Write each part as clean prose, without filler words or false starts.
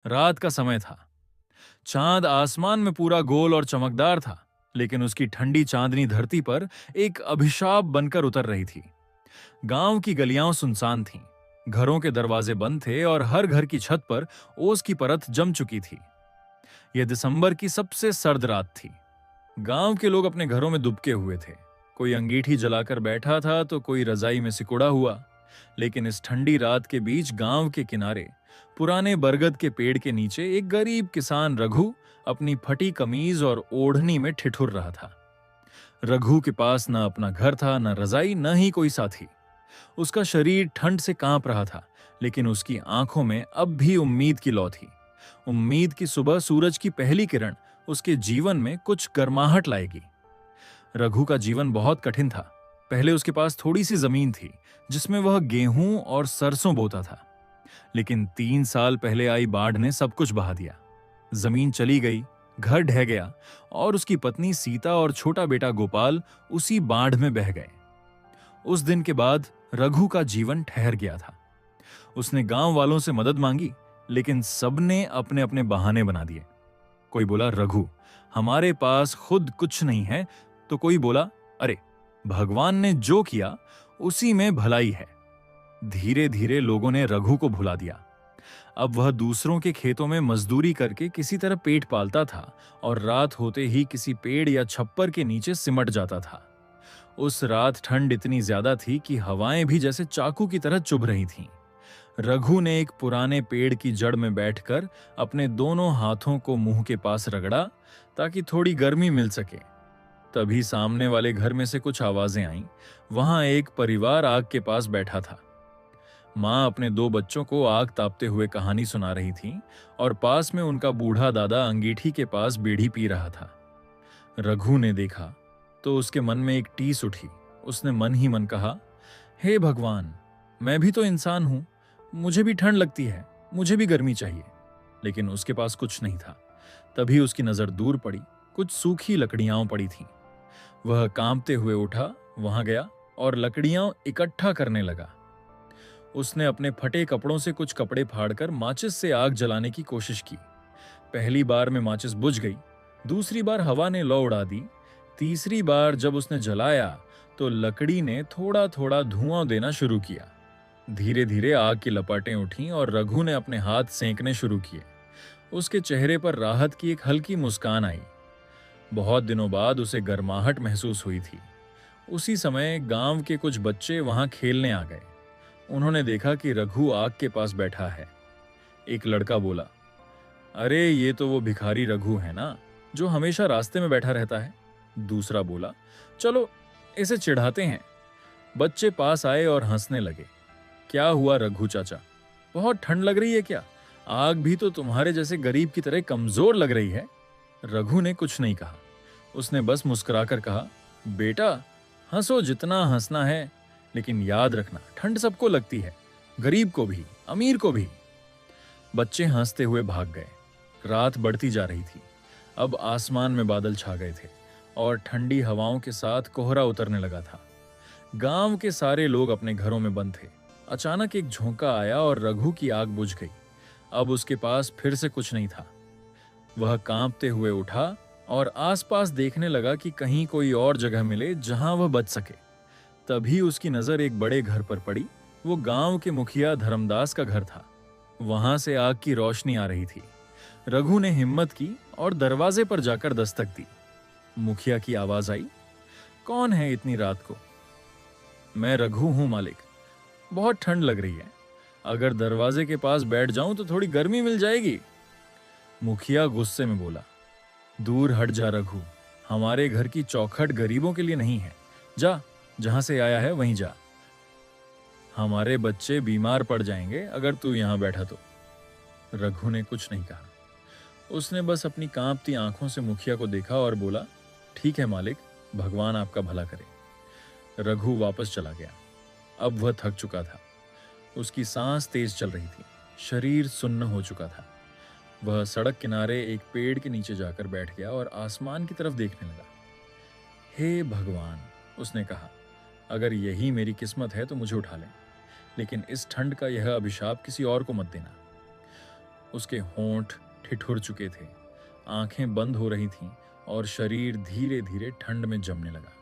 रात का समय था। चांद आसमान में पूरा गोल और चमकदार था, लेकिन उसकी ठंडी चांदनी धरती पर एक अभिशाप बनकर उतर रही थी। गांव की गलियां सुनसान थीं, घरों के दरवाजे बंद थे और हर घर की छत पर ओस की परत जम चुकी थी। यह दिसंबर की सबसे सर्द रात थी। गांव के लोग अपने घरों में दुबके हुए थे। कोई अंगीठी जलाकर बैठा था तो कोई रजाई में सिकुड़ा हुआ। लेकिन इस ठंडी रात के बीच गांव के किनारे पुराने बरगद के पेड़ के नीचे एक गरीब किसान रघु अपनी फटी कमीज और ओढ़नी में ठिठुर रहा था। रघु के पास न अपना घर था, न रजाई, न ही कोई साथी। उसका शरीर ठंड से कांप रहा था, लेकिन उसकी आंखों में अब भी उम्मीद की लौ थी। उम्मीद की सुबह सूरज की पहली किरण उसके जीवन में कुछ गर्माहट लाएगी। रघु का जीवन बहुत कठिन था। पहले उसके पास थोड़ी सी जमीन थी जिसमें वह गेहूं और सरसों बोता था। लेकिन 3 साल पहले आई बाढ़ ने सब कुछ बहा दिया। जमीन चली गई, घर ढह गया और उसकी पत्नी सीता और छोटा बेटा गोपाल उसी बाढ़ में बह गए। उस दिन के बाद रघु का जीवन ठहर गया था। उसने गांव वालों से मदद मांगी, लेकिन सबने अपने अपने बहाने बना दिए। कोई बोला, रघु, हमारे पास खुद कुछ नहीं है। तो कोई बोला, अरे, भगवान ने जो किया उसी में भलाई है। धीरे धीरे लोगों ने रघु को भुला दिया। अब वह दूसरों के खेतों में मजदूरी करके किसी तरह पेट पालता था और रात होते ही किसी पेड़ या छप्पर के नीचे सिमट जाता था। उस रात ठंड इतनी ज्यादा थी कि हवाएं भी जैसे चाकू की तरह चुभ रही थीं। रघु ने एक पुराने पेड़ की जड़ में बैठकर अपने दोनों हाथों को मुंह के पास रगड़ा ताकि थोड़ी गर्मी मिल सके। तभी सामने वाले घर में से कुछ आवाजें आईं। वहां एक परिवार आग के पास बैठा था। मां अपने 2 बच्चों को आग तापते हुए कहानी सुना रही थी और पास में उनका बूढ़ा दादा अंगीठी के पास बीड़ी पी रहा था। रघु ने देखा तो उसके मन में एक टीस उठी। उसने मन ही मन कहा, हे भगवान, मैं भी तो इंसान हूं, मुझे भी ठंड लगती है, मुझे भी गर्मी चाहिए। लेकिन उसके पास कुछ नहीं था। तभी उसकी नजर दूर पड़ी। कुछ सूखी लकड़ियां पड़ी थीं। वह कांपते हुए उठा, वहां गया और लकड़ियां इकट्ठा करने लगा। उसने अपने फटे कपड़ों से कुछ कपड़े फाड़कर माचिस से आग जलाने की कोशिश की। पहली बार में माचिस बुझ गई, दूसरी बार हवा ने लौ उड़ा दी, तीसरी बार जब उसने जलाया तो लकड़ी ने थोड़ा थोड़ा धुआं देना शुरू किया। धीरे धीरे आग की लपटें उठीं और रघु ने अपने हाथ सेंकने शुरू किए। उसके चेहरे पर राहत की एक हल्की मुस्कान आई। बहुत दिनों बाद उसे गर्माहट महसूस हुई थी। उसी समय गांव के कुछ बच्चे वहां खेलने आ गए। उन्होंने देखा कि रघु आग के पास बैठा है। एक लड़का बोला, अरे, ये तो वो भिखारी रघु है ना, जो हमेशा रास्ते में बैठा रहता है। दूसरा बोला, चलो इसे चिढ़ाते हैं। बच्चे पास आए और हंसने लगे। क्या हुआ रघु चाचा, बहुत ठंड लग रही है क्या? आग भी तो तुम्हारे जैसे गरीब की तरह कमजोर लग रही है। रघु ने कुछ नहीं कहा। उसने बस मुस्कुराकर कहा, बेटा, हंसो जितना हंसना है, लेकिन याद रखना, ठंड सबको लगती है, गरीब को भी, अमीर को भी। बच्चे हंसते हुए भाग गए। रात बढ़ती जा रही थी। अब आसमान में बादल छा गए थे और ठंडी हवाओं के साथ कोहरा उतरने लगा था। गांव के सारे लोग अपने घरों में बंद थे। अचानक एक झोंका आया और रघु की आग बुझ गई। अब उसके पास फिर से कुछ नहीं था। वह कांपते हुए उठा और आसपास देखने लगा कि कहीं कोई और जगह मिले जहां वह बच सके। तभी उसकी नजर एक बड़े घर पर पड़ी। वो गांव के मुखिया धर्मदास का घर था। वहां से आग की रोशनी आ रही थी। रघु ने हिम्मत की और दरवाजे पर जाकर दस्तक दी। मुखिया की आवाज आई, कौन है इतनी रात को? मैं रघु हूं मालिक, बहुत ठंड लग रही है। अगर दरवाजे के पास बैठ जाऊं तो थोड़ी गर्मी मिल जाएगी। मुखिया गुस्से में बोला, दूर हट जा रघु, हमारे घर की चौखट गरीबों के लिए नहीं है। जा, जहां से आया है वहीं जा। हमारे बच्चे बीमार पड़ जाएंगे अगर तू यहां बैठा तो। रघु ने कुछ नहीं कहा। उसने बस अपनी कांपती आंखों से मुखिया को देखा और बोला, ठीक है मालिक, भगवान आपका भला करे। रघु वापस चला गया। अब वह थक चुका था। उसकी सांस तेज चल रही थी। शरीर सुन्न हो चुका था। वह सड़क किनारे एक पेड़ के नीचे जाकर बैठ गया और आसमान की तरफ देखने लगा। हे भगवान, उसने कहा, अगर यही मेरी किस्मत है तो मुझे उठा लें, लेकिन इस ठंड का यह अभिशाप किसी और को मत देना। उसके होंठ ठिठुर चुके थे, आंखें बंद हो रही थीं और शरीर धीरे धीरे ठंड में जमने लगा।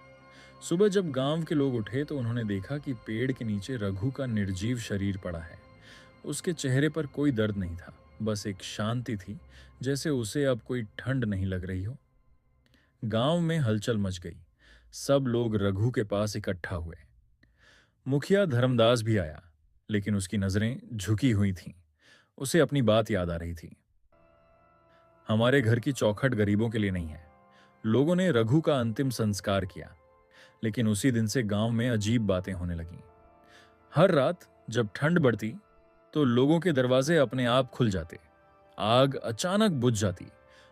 सुबह जब गांव के लोग उठे तो उन्होंने देखा कि पेड़ के नीचे रघु का निर्जीव शरीर पड़ा है। उसके चेहरे पर कोई दर्द नहीं था, बस एक शांति थी, जैसे उसे अब कोई ठंड नहीं लग रही हो। गांव में हलचल मच गई। सब लोग रघु के पास इकट्ठा हुए। मुखिया धर्मदास भी आया, लेकिन उसकी नजरें झुकी हुई थीं। उसे अपनी बात याद आ रही थी। हमारे घर की चौखट गरीबों के लिए नहीं है। लोगों ने रघु का अंतिम संस्कार किया, लेकिन उसी दिन से गांव में अजीब बातें होने लगीं। हर रात जब ठंड बढ़ती तो लोगों के दरवाजे अपने आप खुल जाते, आग अचानक बुझ जाती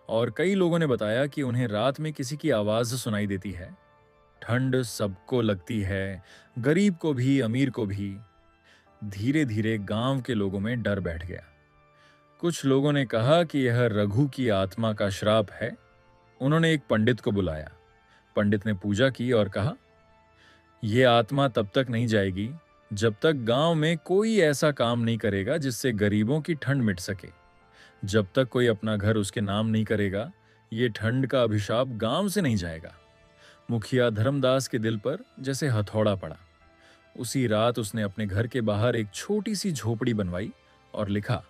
और कई लोगों ने बताया कि उन्हें रात में किसी की आवाज सुनाई देती है। ठंड सबको लगती है, गरीब को भी, अमीर को भी। धीरे धीरे गांव के लोगों में डर बैठ गया। कुछ लोगों ने कहा कि यह रघु की आत्मा का श्राप है। उन्होंने एक पंडित को बुलाया। पंडित ने पूजा की और कहा, यह आत्मा तब तक नहीं जाएगी जब तक गांव में कोई ऐसा काम नहीं करेगा जिससे गरीबों की ठंड मिट सके। जब तक कोई अपना घर उसके नाम नहीं करेगा, ये ठंड का अभिशाप गांव से नहीं जाएगा। मुखिया धर्मदास के दिल पर जैसे हथौड़ा पड़ा। उसी रात उसने अपने घर के बाहर एक छोटी सी झोपड़ी बनवाई और लिखा,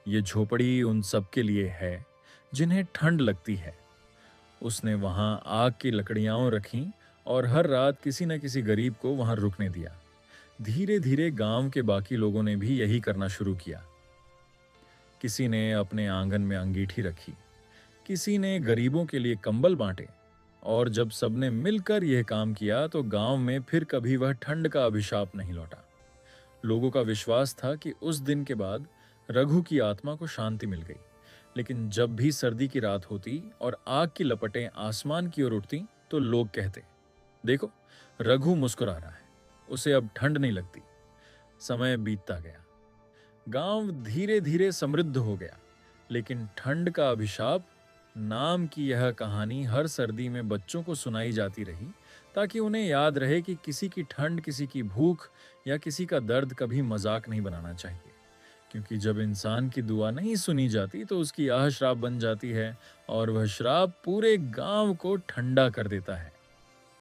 ये झोपड़ी उन सब के लिए है जिन्हें ठंड लगती है। उसने वहां आग की लकड़ियां रखीं और हर रात किसी न किसी गरीब को वहां रुकने दिया। धीरे धीरे गांव के बाकी लोगों ने भी यही करना शुरू किया। किसी ने अपने आंगन में अंगीठी रखी, किसी ने गरीबों के लिए कंबल बांटे, और जब सबने मिलकर यह काम किया तो गांव में फिर कभी वह ठंड का अभिशाप नहीं लौटा। लोगों का विश्वास था कि उस दिन के बाद रघु की आत्मा को शांति मिल गई। लेकिन जब भी सर्दी की रात होती और आग की लपटें आसमान की ओर उठती तो लोग कहते, देखो, रघु मुस्कुरा रहा है, उसे अब ठंड नहीं लगती। समय बीतता गया। गांव धीरे धीरे समृद्ध हो गया, लेकिन ठंड का अभिशाप नाम की यह कहानी हर सर्दी में बच्चों को सुनाई जाती रही, ताकि उन्हें याद रहे कि किसी की ठंड, किसी की भूख या किसी का दर्द कभी मजाक नहीं बनाना चाहिए। क्योंकि जब इंसान की दुआ नहीं सुनी जाती तो उसकी आह श्राप बन जाती है और वह श्राप पूरे गांव को ठंडा कर देता है।